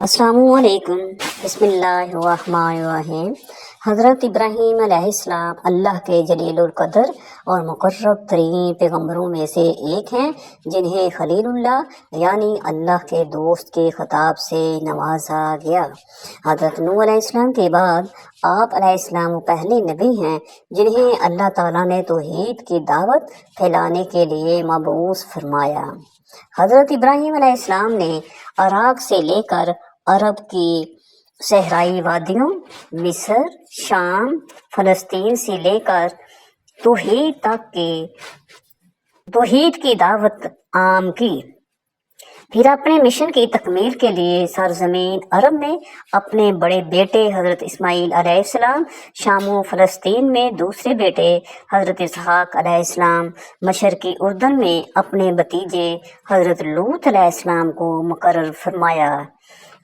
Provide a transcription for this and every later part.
السلام علیکم۔ بسم اللہ الرحمن الرحیم۔ حضرت ابراہیم علیہ السلام اللہ کے جلیل القدر اور مقرب ترین پیغمبروں میں سے ایک ہیں، جنہیں خلیل اللہ یعنی اللہ کے دوست کے خطاب سے نوازا گیا۔ حضرت نوح علیہ السلام کے بعد آپ علیہ السلام وہ پہلے نبی ہیں جنہیں اللہ تعالیٰ نے توحید کی دعوت پھیلانے کے لیے مبعوث فرمایا۔ حضرت ابراہیم علیہ السلام نے عراق سے لے کر عرب کی صحرائی وادیوں، مصر، شام، فلسطین سے لے کر توحید تک توحید کی دعوت عام کی۔ پھر اپنے مشن کی تکمیل کے لیے سرزمین عرب میں اپنے بڑے بیٹے حضرت اسماعیل علیہ السلام، شام و فلسطین میں دوسرے بیٹے حضرت اسحاق علیہ السلام، مشرقی اردن میں اپنے بھتیجے حضرت لوط علیہ السلام کو مقرر فرمایا۔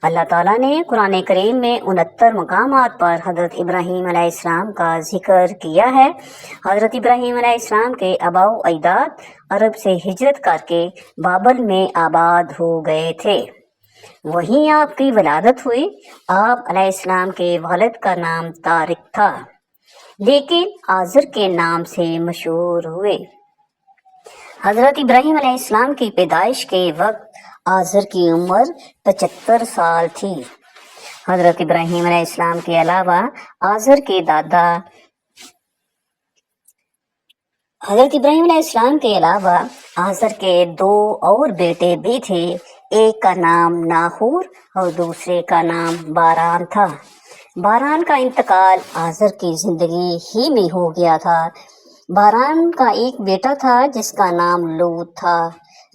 اللہ تعالیٰ نے قرآن کریم میں 69 مقامات پر حضرت ابراہیم علیہ السلام کا ذکر کیا ہے۔ حضرت ابراہیم علیہ السلام کے آباء و اجداد عرب سے ہجرت کر کے بابل میں آباد ہو گئے تھے، وہیں آپ کی ولادت ہوئی۔ آپ علیہ السلام کے والد کا نام طارق تھا، لیکن آزر کے نام سے مشہور ہوئے۔ حضرت ابراہیم علیہ السلام کی پیدائش کے وقت آزر کی عمر 75 سال تھی۔ حضرت ابراہیم علیہ السلام کے علاوہ آزر کے دادا حضرت ابراہیم علیہ السلام کے علاوہ آزر کے 2 اور بیٹے بھی تھے، ایک کا نام ناہور اور دوسرے کا نام باران تھا۔ باران کا انتقال آزر کی زندگی ہی میں ہو گیا تھا۔ باران کا ایک بیٹا تھا جس کا نام لوط تھا۔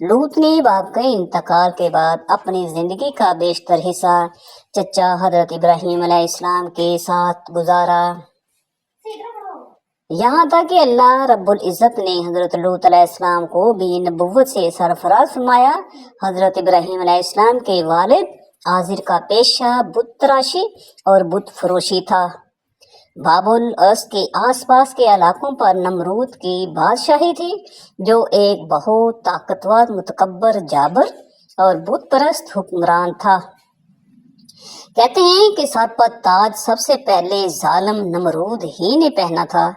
لوط نے باپ کے انتقال کے بعد اپنی زندگی کا بیشتر حصہ چچا حضرت ابراہیم علیہ السلام کے ساتھ گزارا، یہاں تک کہ اللہ رب العزت نے حضرت لوط علیہ السلام کو بھی نبوت سے سرفراز فرمایا۔ حضرت ابراہیم علیہ السلام کے والد آزر کا پیشہ بت تراشی اور بت فروشی تھا۔ بابل کے آس پاس کے علاقوں پر نمرود کی بادشاہی تھی، جو ایک بہت طاقتور متکبر جابر اور بت پرست حکمران تھا۔ کہتے ہیں کہ سر پر تاج سب سے پہلے ظالم نمرود ہی نے پہنا تھا۔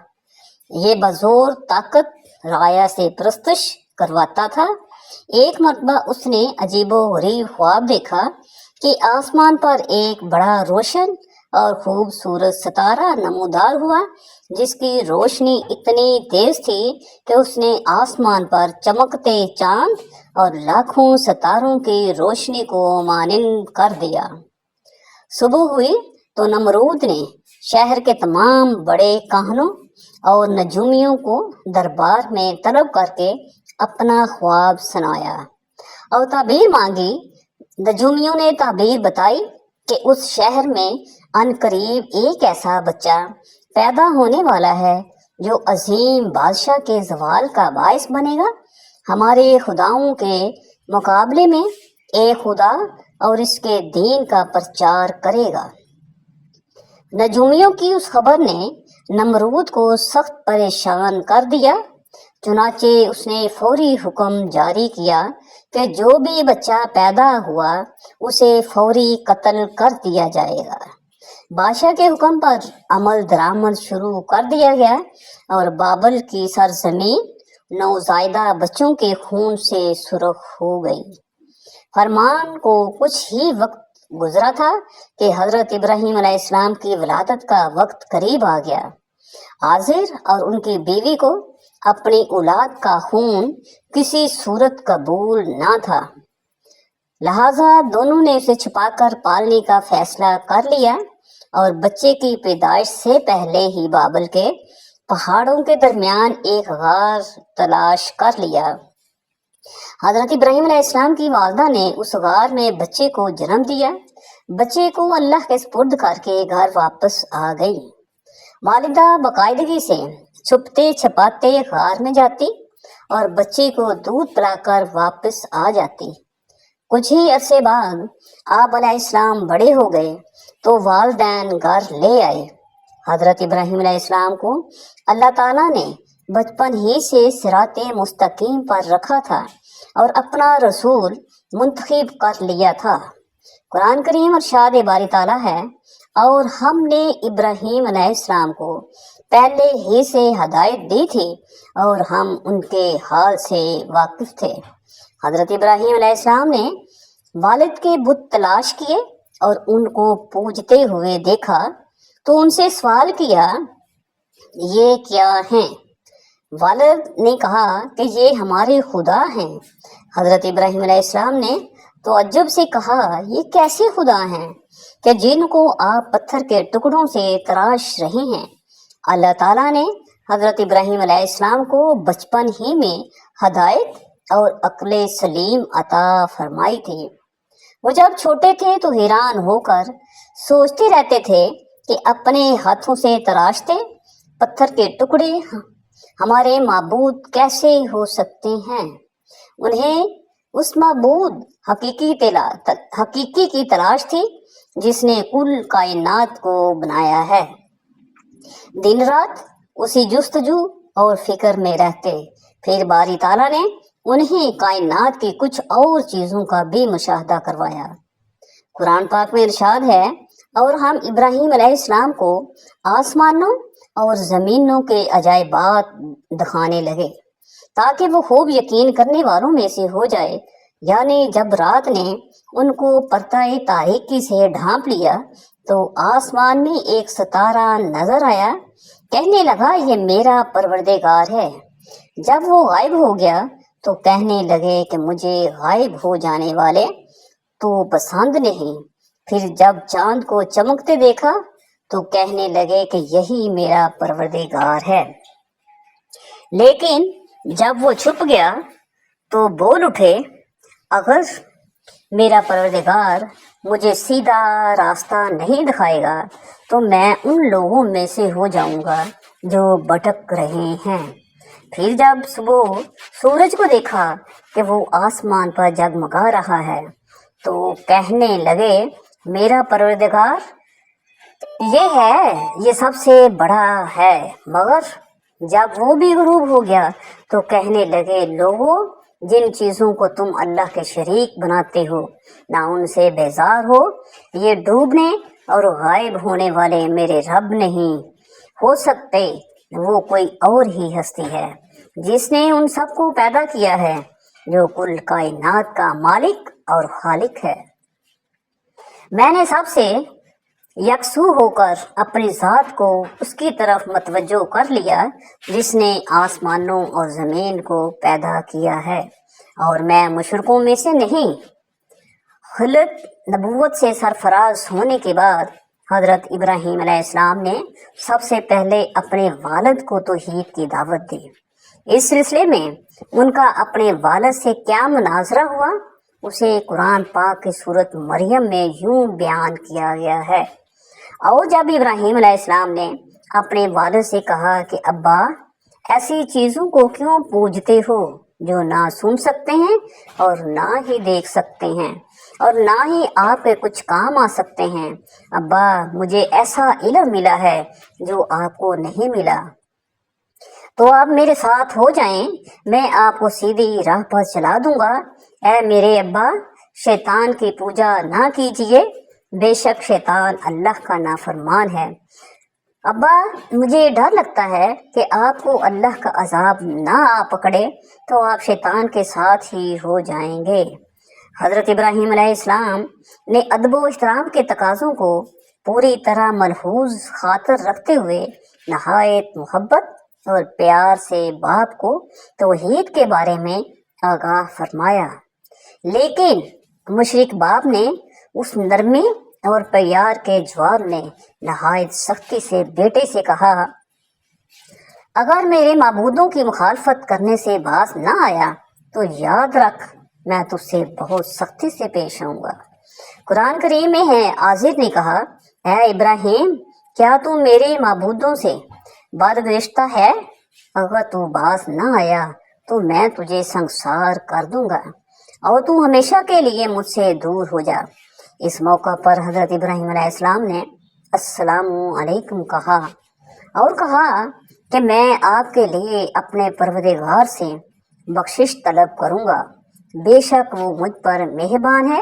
یہ بزور طاقت رعایا سے پرستش کرواتا تھا۔ ایک مرتبہ اس نے عجیب و غریب خواب دیکھا کہ آسمان پر ایک بڑا روشن اور خوبصورت ستارہ نمودار ہوا، جس کی روشنی اتنی تیز تھی کہ اس نے آسمان پر چمکتے چاند اور لاکھوں ستاروں کی روشنی کو مانند کر دیا۔ صبح ہوئی تو نمرود نے شہر کے تمام بڑے کاہنوں اور نجومیوں کو دربار میں طلب کر کے اپنا خواب سنایا اور تعبیر مانگی۔ نجومیوں نے تعبیر بتائی کہ اس شہر میں عنقریب ایک ایسا بچہ پیدا ہونے والا ہے جو عظیم بادشاہ کے زوال کا باعث بنے گا۔ ہمارے خداؤں کے مقابلے میں ایک خدا اور اس کے دین کا پرچار کرے گا۔ نجومیوں کی اس خبر نے نمرود کو سخت پریشان کر دیا، چنانچہ اس نے فوری حکم جاری کیا کہ جو بھی بچہ پیدا ہوا اسے فوری قتل کر دیا جائے گا۔ بادشاہ کے حکم پر عمل درآمد شروع کر دیا گیا اور بابل کی سرزمین نوزائیدہ بچوں کے خون سے سرخ ہو گئی۔ فرمان کو کچھ ہی وقت گزرا تھا کہ حضرت ابراہیم علیہ السلام کی ولادت کا وقت قریب آ گیا۔ آزر اور ان کی بیوی کو اپنی اولاد کا خون کسی صورت قبول نہ تھا، لہذا دونوں نے اسے چھپا کر پالنے کا فیصلہ کر لیا اور بچے کی پیدائش سے پہلے ہی بابل کے پہاڑوں کے درمیان ایک غار تلاش کر لیا۔ حضرت ابراہیم علیہ السلام کی والدہ نے اس غار میں بچے کو جنم دیا۔ بچے کو اللہ کے سپرد کر کے گھر واپس آ گئی۔ والدہ باقاعدگی سے چھپتے چھپاتے غار میں جاتی اور بچے کو دودھ پلا کر واپس آ جاتی۔ کچھ ہی عرصے بعد آپ علیہ السلام بڑے ہو گئے تو والدین گھر لے آئے۔ حضرت ابراہیم علیہ السلام کو اللہ تعالیٰ نے بچپن ہی سے صراط مستقیم پر رکھا تھا اور اپنا رسول منتخب کر لیا تھا۔ قرآن کریم ارشاد باری تعالیٰ ہے، اور ہم نے ابراہیم علیہ السلام کو پہلے ہی سے ہدایت دی تھی اور ہم ان کے حال سے واقف تھے۔ حضرت ابراہیم علیہ السلام نے والد کے بت تلاش کیے اور ان کو پوجتے ہوئے دیکھا تو ان سے سوال کیا، یہ کیا ہیں؟ والد نے کہا کہ یہ ہمارے خدا ہیں۔ حضرت ابراہیم علیہ السلام نے تعجب سے کہا، یہ کیسے خدا ہیں کہ جن کو آپ پتھر کے ٹکڑوں سے تراش رہے ہیں؟ اللہ تعالیٰ نے حضرت ابراہیم علیہ السلام کو بچپن ہی میں ہدایت اور عقل سلیم عطا فرمائی تھی۔ وہ جب چھوٹے تھے تو حیران ہو کر سوچتے رہتے تھے کہ اپنے ہاتھوں سے تراشتے پتھر کے ٹکڑے ہمارے معبود کیسے ہو سکتے ہیں۔ انہیں اس معبود حقیقی کی تلاش تھی جس نے کل کائنات کو بنایا ہے۔ دن رات اسی جستجو اور فکر میں رہتے، پھر باری تعالیٰ نے انہیں کائنات کی کچھ اور چیزوں کا بھی مشاہدہ کروایا۔ قرآن پاک میں ارشاد ہے، اور ہم ابراہیم علیہ السلام کو آسمانوں اور زمینوں کے عجائبات دکھانے لگے تاکہ وہ خوب یقین کرنے والوں میں سے ہو جائے۔ یعنی جب رات نے ان کو پردہ تاریکی سے ڈھانپ لیا تو آسمان میں ایک ستارہ نظر آیا، کہنے لگا یہ میرا پروردگار ہے۔ جب وہ غائب ہو گیا تو کہنے لگے کہ مجھے غائب ہو جانے والے تو پسند نہیں۔ پھر جب چاند کو چمکتے دیکھا تو کہنے لگے کہ یہی میرا پروردگار ہے۔ لیکن جب وہ چھپ گیا تو بول اٹھے، اگر میرا پروردگار مجھے سیدھا راستہ نہیں دکھائے گا تو میں ان لوگوں میں سے ہو جاؤں گا جو بھٹک رہے ہیں۔ پھر جب صبح سورج کو دیکھا کہ وہ آسمان پر جگمگا رہا ہے تو کہنے لگے، میرا پروردگار یہ ہے، یہ سب سے بڑا ہے۔ مگر جب وہ بھی غروب ہو گیا تو کہنے لگے، لوگوں، جن چیزوں کو تم اللہ کے شریک بناتے ہو نہ ان سے بیزار ہو، یہ ڈوبنے اور غائب ہونے والے میرے رب نہیں ہو سکتے، وہ کوئی اور ہی ہستی ہے جس نے ان سب کو پیدا کیا ہے، جو کل کائنات کا مالک اور خالق ہے۔ میں نے سب سے یکسو ہو کر اپنی ذات کو اس کی طرف متوجہ کر لیا جس نے آسمانوں اور زمین کو پیدا کیا ہے، اور میں مشرکوں میں سے نہیں۔ خلق نبوت سے سرفراز ہونے کے بعد حضرت ابراہیم علیہ السلام نے سب سے پہلے اپنے والد کو توحید کی دعوت دی۔ اس سلسلے میں ان کا اپنے والد سے کیا مناظرہ ہوا، اسے قرآن پاک کی سورت مریم میں یوں بیان کیا گیا ہے۔ اور جب ابراہیم علیہ السلام نے اپنے والد سے کہا کہ ابا، ایسی چیزوں کو کیوں پوجتے ہو جو نہ سن سکتے ہیں اور نہ ہی دیکھ سکتے ہیں اور نہ ہی آپ کے کچھ کام آ سکتے ہیں؟ ابا، مجھے ایسا علم ملا ہے جو آپ کو نہیں ملا، تو آپ میرے ساتھ ہو جائیں، میں آپ کو سیدھی راہ پر چلا دوں گا۔ اے میرے ابا، شیطان کی پوجا نہ کیجیے، بے شک شیطان اللہ کا نافرمان ہے۔ ابا، مجھے ڈر لگتا ہے کہ آپ کو اللہ کا عذاب نہ آ پکڑے تو آپ شیطان کے ساتھ ہی ہو جائیں گے۔ حضرت ابراہیم علیہ السلام نے ادب و احترام کے تقاضوں کو پوری طرح ملحوظ خاطر رکھتے ہوئے نہایت محبت اور پیار سے باپ کو توحید کے بارے میں آگاہ فرمایا، لیکن مشرک باپ نے اس نرمی اور پیار کے جواب میں نہایت سختی سے بیٹے سے کہا، اگر میرے معبودوں کی مخالفت کرنے سے باز نہ آیا تو یاد رکھ، میں تجھ سے بہت سختی سے پیش آؤں گا۔ قرآن کریم میں ہے، آزر نے کہا، اے ابراہیم، کیا تو میرے معبودوں سے بدگزشتہ ہے؟ اگر تو باز نہ آیا تو میں تجھے سنسار کر دوں گا اور تو ہمیشہ کے لیے مجھ سے دور ہو جا۔ اس موقع پر حضرت ابراہیم علیہ السلام نے السلام علیکم کہا اور کہا کہ میں آپ کے لیے اپنے پروردگار سے بخشش طلب کروں گا، بے شک وہ مجھ پر مہربان ہے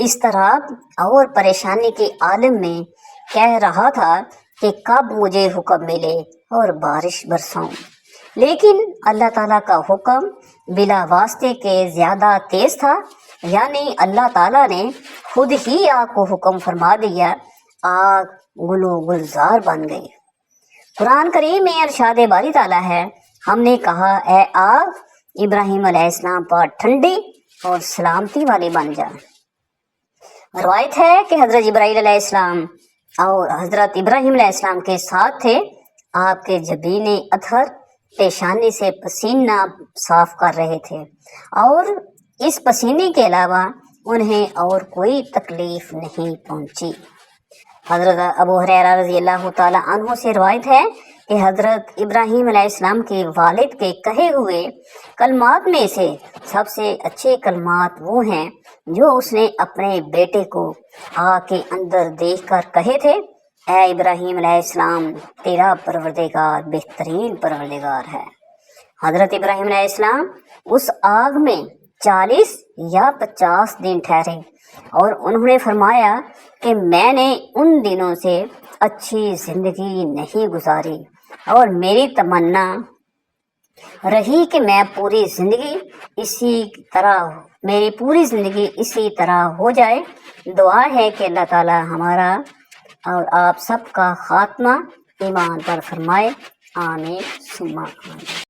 اضطراب اور پریشانی کے عالم میں کہہ رہا تھا کہ کب مجھے حکم ملے اور بارش برساؤں، لیکن اللہ تعالیٰ کا حکم بلا واسطے کے زیادہ تیز تھا، یعنی اللہ تعالیٰ نے خود ہی آگ کو حکم فرما دیا، آگ گلو گلزار بن گئی۔ قرآن کریم میں ارشاد باری تعالیٰ ہے، ہم نے کہا اے آگ ابراہیم علیہ السلام پر ٹھنڈی اور سلامتی والی بن جا۔ روایت ہے کہ حضرت جبرائیل علیہ السلام اور حضرت ابراہیم علیہ السلام کے ساتھ تھے، آپ کے جبین اطہر پیشانی سے پسینہ صاف کر رہے تھے اور اس پسینے کے علاوہ انہیں اور کوئی تکلیف نہیں پہنچی۔ حضرت ابو ہریرہ رضی اللہ تعالیٰ عنہ سے روایت ہے کہ حضرت ابراہیم علیہ السلام کے والد کے کہے ہوئے کلمات میں سے سب سے اچھے کلمات وہ ہیں جو اس نے اپنے بیٹے کو آگ کے اندر دیکھ کر کہے تھے، اے ابراہیم علیہ السلام تیرا پروردگار بہترین پروردگار ہے۔ حضرت ابراہیم علیہ السلام اس آگ میں 40 یا 50 دن ٹھہرے اور انہوں نے فرمایا کہ میں نے ان دنوں سے اچھی زندگی نہیں گزاری اور میری تمنا رہی کہ میری پوری زندگی اسی طرح ہو جائے۔ دعا ہے کہ اللہ تعالی ہمارا اور آپ سب کا خاتمہ ایمان پر فرمائے، آمین ثم آمین۔